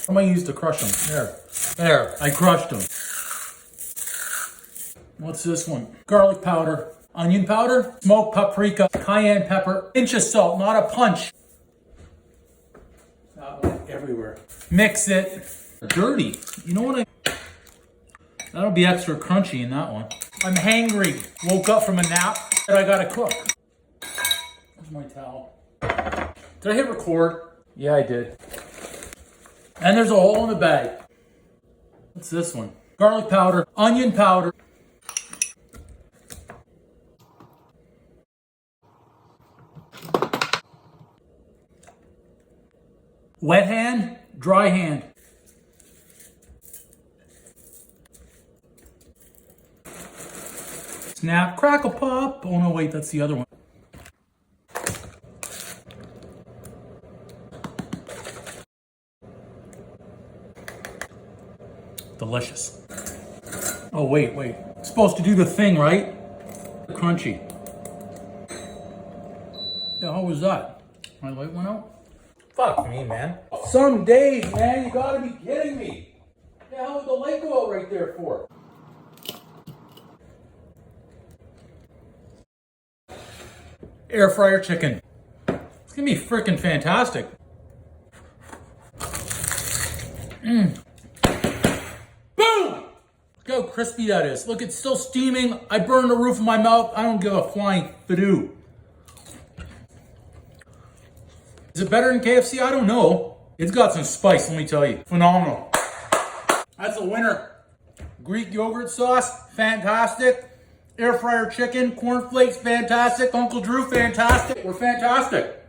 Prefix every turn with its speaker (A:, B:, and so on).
A: What am I used to crush them? There, I crushed them. What's this one? Garlic powder, onion powder, smoked paprika, cayenne pepper, pinch of salt, not a punch. That one everywhere. Mix it. Dirty. You know what that'll be extra crunchy in that one. I'm hangry. Woke up from a nap that I gotta cook. Where's my towel? Did I hit record? Yeah, I did. And there's a hole in the bag. What's this one? Garlic powder, onion powder. Wet hand, dry hand. Snap, crackle, pop. Oh no, wait, that's the other one. Delicious. Oh, wait. It's supposed to do the thing, right? Crunchy. Yeah, how was that? My light went out? Fuck me, man. Some days, man, you gotta be kidding me. The hell would the light go out right there for? Air fryer chicken. It's gonna be freaking fantastic. Boom! Look how crispy that is. Look, it's still steaming. I burned the roof of my mouth. I don't give a flying fidoo. Is it better than KFC? I don't know. It's got some spice, let me tell you. Phenomenal. That's a winner. Greek yogurt sauce, fantastic. Air fryer chicken, cornflakes, fantastic. Uncle Drew, fantastic. We're fantastic.